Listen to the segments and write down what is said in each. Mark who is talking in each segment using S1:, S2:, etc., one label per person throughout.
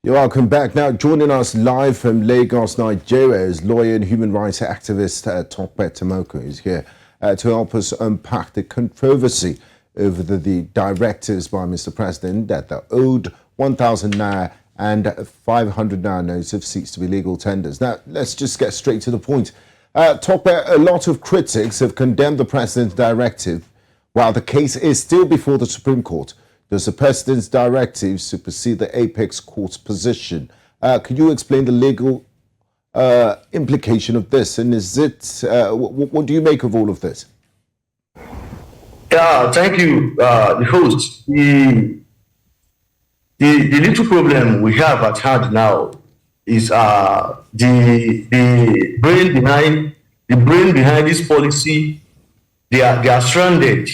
S1: You're welcome back. Now, joining us live from Lagos, Nigeria is lawyer and human rights activist Tope Temokun, who's here to help us unpack the controversy over the directives by Mr. President that the owed 1,000 Naira and 500 Naira notes have ceased to be legal tenders. Now, let's just get straight to the point. Tope, a lot of critics have condemned the President's directive while the case is still before the Supreme Court. Does the President's directive supersede the Apex Court's position? Could you explain the legal implication of this? And is it, what do you make of all of this?
S2: Yeah, thank you, the host. The little problem we have at hand now is the brain behind this policy. They are stranded.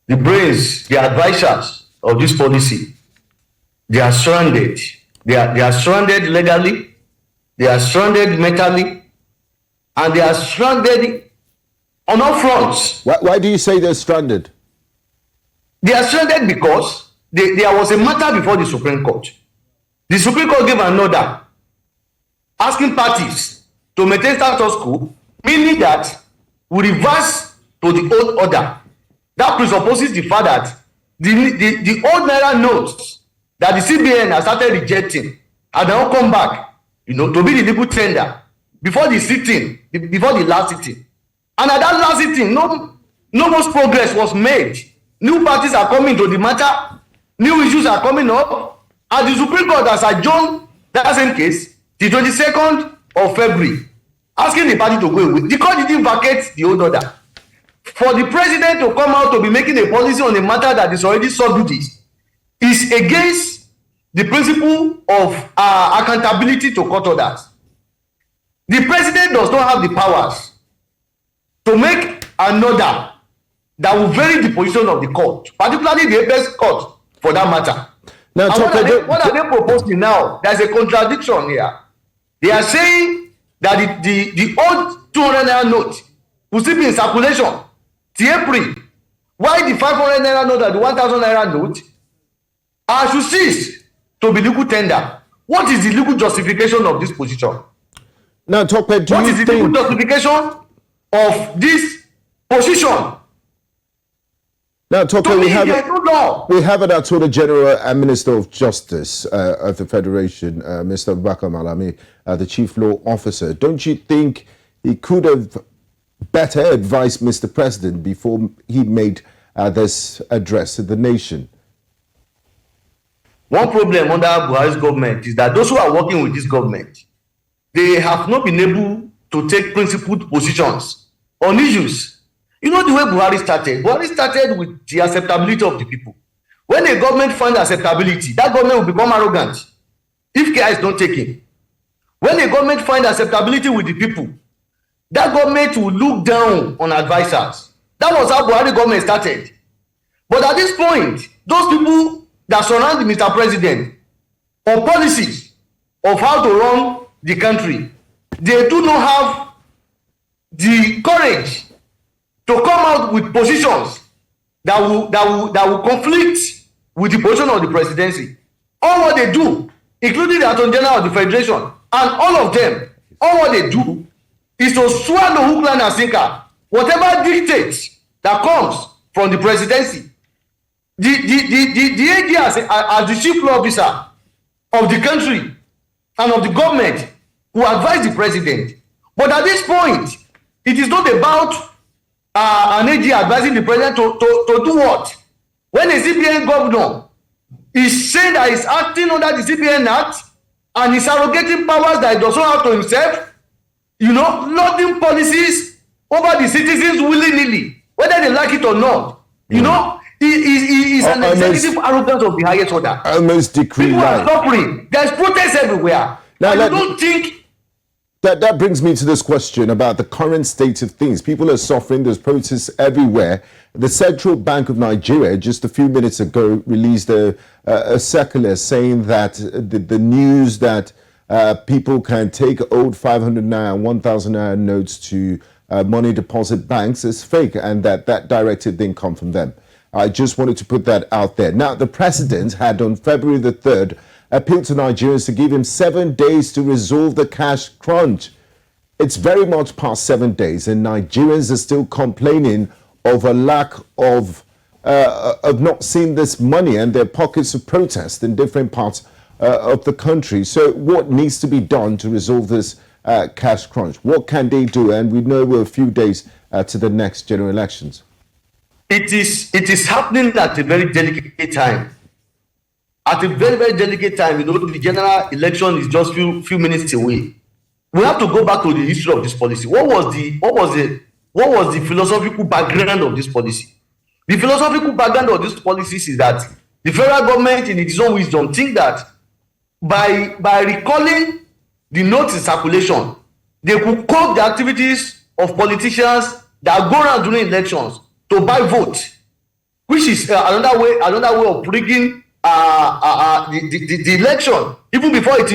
S2: The brains, the advisors of this policy, they are stranded. They are stranded legally, they are stranded mentally, and they are stranded on all fronts.
S1: Why do you say they're stranded?
S2: They are stranded because there was a matter before the Supreme Court. The Supreme Court gave an order asking parties to maintain status quo, meaning that we reverse to the old order. That presupposes the fact that the old Naira notes that the CBN has started rejecting and now come back, to be the legal tender before the sitting, before the last sitting. And at that last sitting, no much progress was made. New parties are coming to the matter, new issues are coming up, and the Supreme Court has adjourned that same case the 22nd of February, asking the party to go away. The court didn't vacate the old order. For the president to come out to be making a policy on a matter that is already sub judice is against the principle of accountability to court orders. The president does not have the powers to make an order that will vary the position of the court, particularly the Apex Court for that matter. Now, what are they proposing now? There's a contradiction here. They are saying that the old 200 Naira note will still be in circulation till April, why the 500 Naira note and the 1,000 Naira note should cease to be legal tender. What is the legal justification of this position?
S1: Now, Tope, what
S2: is the legal justification of this position?
S1: Now, Tope, we have an Attorney General and Minister of Justice of the Federation, Mr. Malami, the Chief Law Officer. Don't you think he could have better advise Mr. President before he made this address to the nation?
S2: One problem under Buhari's government is that those who are working with this government, they have not been able to take principled positions on issues. You know the way Buhari started? Buhari started with the acceptability of the people. When a government finds acceptability, that government will become arrogant if care is not taken. When a government finds acceptability with the people, that government will look down on advisors. That was how Buhari government started. But at this point, those people that surround Mr. President on policies of how to run the country, they do not have the courage to come out with positions that will conflict with the position of the presidency. All what they do, including the Attorney General of the Federation, and all of them, all what they do is to swallow hook, line, and sinker whatever dictates that comes from the presidency. The AG as the chief law officer of the country and of the government who advise the president. But at this point, it is not about an AG advising the president to do what? When a CBN governor is saying that he's acting under the CBN Act and is arrogating powers that he does not have to himself, loading policies over the citizens willy-nilly, whether they like it or not. Is an executive arrogance of the highest order.
S1: Almost decree.
S2: People are suffering. There's protests everywhere. Now, I don't think
S1: that brings me to this question about the current state of things. People are suffering. There's protests everywhere. The Central Bank of Nigeria just a few minutes ago released a circular saying that the news that people can take old 500 Naira and 1,000 Naira notes to money deposit banks is fake, and that directive didn't come from them. I just wanted to put that out there. Now, the president had on February the 3rd appealed to Nigerians to give him 7 days to resolve the cash crunch. It's very much past 7 days, and Nigerians are still complaining of a lack of not seeing this money, and their pockets of protest in different parts of the country. So what needs to be done to resolve this cash crunch? What can they do? And we know we're a few days to the next general elections.
S2: It is happening at a very delicate time. At a very, very delicate time. You know, the general election is just few minutes away. We have to go back to the history of this policy. What was the philosophical background of this policy? The philosophical background of this policy is that the federal government, in its own wisdom, think that by recalling the notes in circulation, they could curb the activities of politicians that go around during elections to buy votes, which is another way of rigging the election even before it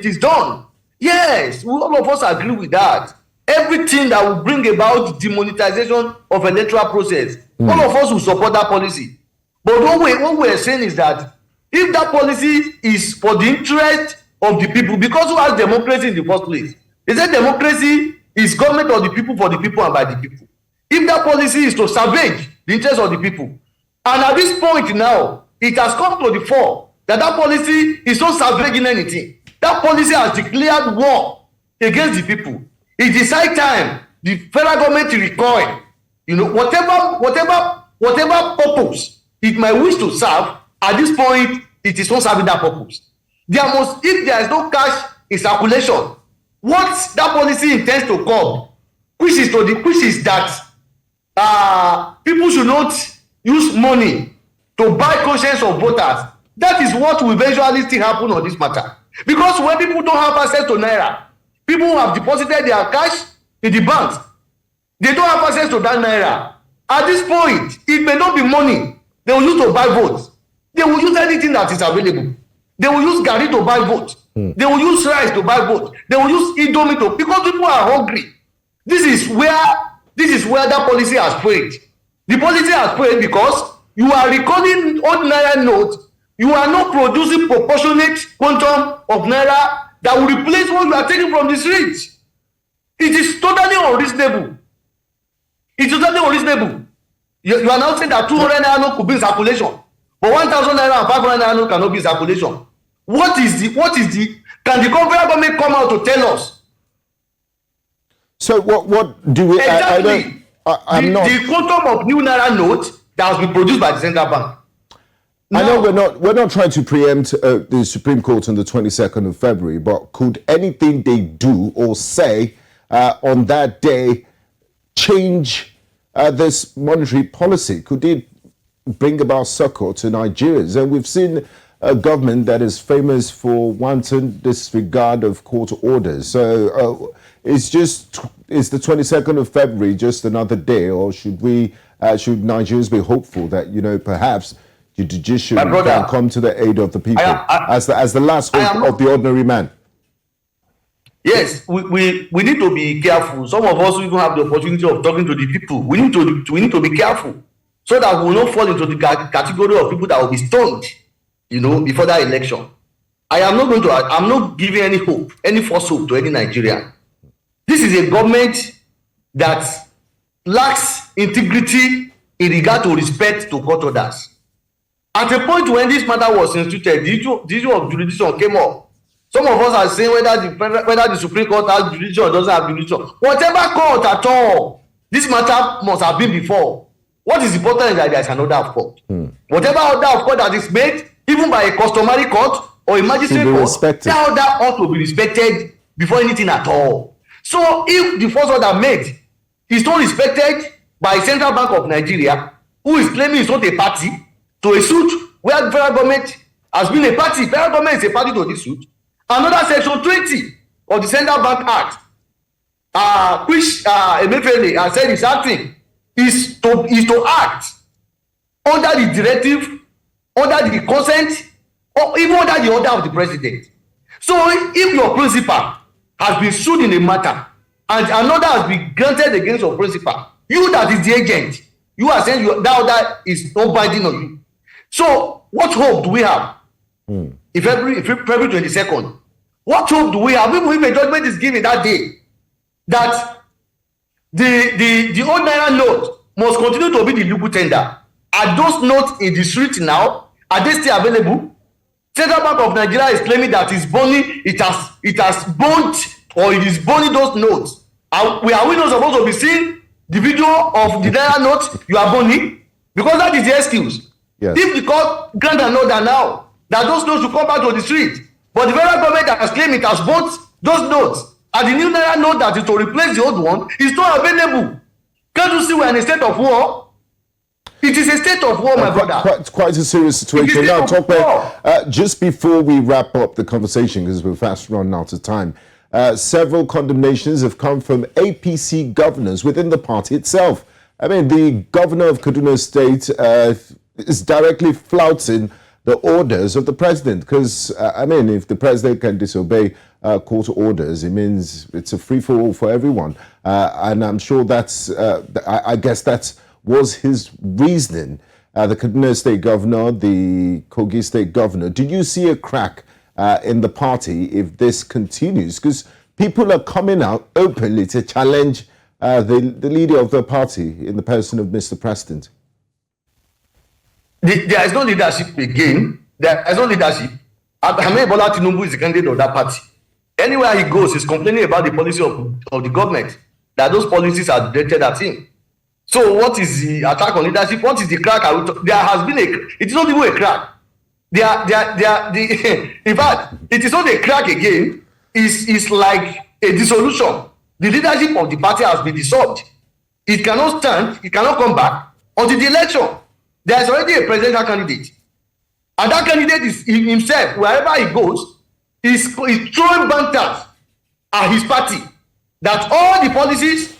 S2: is done. Yes, all of us agree with that. Everything that will bring about demonetization of electoral process, all of us will support that policy. But what we are saying is that if that policy is for the interest of the people, because who has democracy in the first place? They said democracy is government of the people, for the people, and by the people. If that policy is to savage the interest of the people, and at this point now, it has come to the fore that policy is not savaging anything. That policy has declared war against the people. It is high time the federal government to recoil. You know, whatever purpose it might wish to serve, at this point, it is not serving that purpose. If there is no cash in circulation, what that policy intends to curb, which is that people should not use money to buy conscience of voters. That is what will eventually still happen on this matter. Because when people don't have access to Naira, people who have deposited their cash in the banks, they don't have access to that Naira. At this point, it may not be money they will use to buy votes. They will use anything that is available. They will use garri to buy votes. They will use rice to buy votes. They will use indomie to, because people are hungry. This is where that policy has failed. The policy has failed because you are recording old Naira notes. You are not producing proportionate quantum of Naira that will replace what you are taking from the streets. It is totally unreasonable. It's totally unreasonable. You are now saying that 200 Naira note could be in circulation, but 1,000 Naira and 500 Naira note cannot be in circulation. Can the federal government come out to tell us?
S1: So what do we...
S2: Exactly. The quantum of new Naira note that has been produced by the central bank.
S1: I know we're not trying to preempt the Supreme Court on the 22nd of February, but could anything they do or say on that day change this monetary policy? Could it bring about succor to Nigerians? And we've seen a government that is famous for wanton disregard of court orders. So is the 22nd of February just another day, or should Nigerians be hopeful that, you know, perhaps the judiciary can come to the aid of the people as the last hope of the ordinary man?
S2: Yes, we need to be careful. Some of us even have the opportunity of talking to the people. We need to be careful so that we will not fall into the category of people that will be stoned, you know, before that election. I'm not giving any hope, any false hope to any Nigerian. This is a government that lacks integrity in regard to respect to court orders. At a point when this matter was instituted, the issue of jurisdiction came up. Some of us are saying whether the Supreme Court has jurisdiction or doesn't have jurisdiction. Whatever court at all, this matter must have been before. What is important is that there is an order of court. Whatever order of court that is made, even by a customary court or a magistrate court, that order ought to be respected before anything at all. So if the first order made is not respected by Central Bank of Nigeria, who is claiming it's not a party to a suit where the federal government has been a party, federal government is a party to this suit, another section 20 of the Central Bank Act, which Emefiele has said is acting, is to act under the directive, under the consent, or even under the order of the president. So if your principal has been sued in a matter and another has been granted against your principal, you that is the agent, You are saying that order is not binding on you. So what hope do we have? If February 22nd, what hope do we have? Even if a judgment is given that day, that the old Naira note must continue to be the legal tender. Are those notes in the street now? Are they still available? Central Bank of Nigeria is claiming that it's burning, it has burnt, or it is burning those notes. Are we not supposed to be seeing the video of the Naira note you are burning? Because that is the excuse.
S1: Yes.
S2: If the court grant an order now that those notes should come back to the street, but the federal government has claimed it has burnt those notes, and the new Naira note that is to replace the old one is not available. Can't you see we are in a state of war? It is a state of war, my brother.
S1: Quite a serious situation. Now, Tope, just before we wrap up the conversation, because we're fast running out of time, several condemnations have come from APC governors within the party itself. I mean, the governor of Kaduna State is directly flouting the orders of the president, because, I mean, if the president can disobey court orders, it means it's a free-for-all for everyone. And I'm sure that's, I guess that was his reasoning. The Kaduna State governor, the Kogi State governor. Did you see a crack in the party if this continues? Because people are coming out openly to challenge the leader of the party in the person of Mr. President.
S2: There is no leadership again. There is no leadership. Ahmed Bola Tinubu is the candidate of that party. Anywhere he goes, he's complaining about the policy of the government, that those policies are directed at him. So what is the attack on leadership? What is the crack? There has been it is not even a crack. In fact, it is not a crack again. It's like a dissolution. The leadership of the party has been dissolved. It cannot stand, it cannot come back until the election. There is already a presidential candidate. And that candidate is himself, wherever he goes, is throwing banters at his party. That all the policies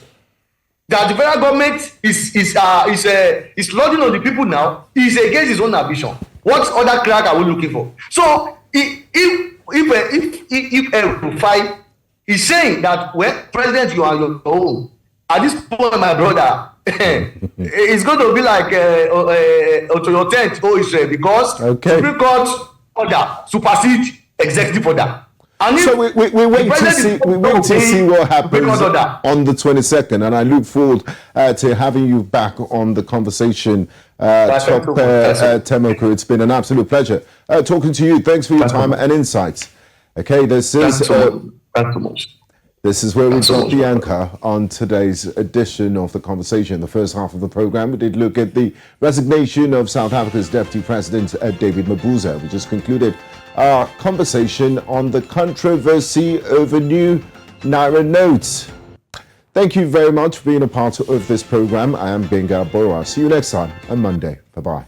S2: that the federal government is loading on the people now is against his own ambition. What other crack are we looking for? So if Rufai is saying that when president you are your own, at this point, my brother, it's going to be like to your tent, oh Israel, because Supreme Court order supersede executive order. And
S1: so we wait to see what happens on the 22nd, and I look forward to having you back on the conversation, Tope Temokun. It's been an absolute pleasure talking to you. Thanks for your time and insights. Okay, this is where we drop the anchor on today's edition of the conversation. The first half of the program, we did look at the resignation of South Africa's Deputy President, David Mabuza. We just concluded our conversation on the controversy over new Naira notes. Thank you very much for being a part of this program. I am Gbenga Aborowa. See you next time on Monday. Bye-bye.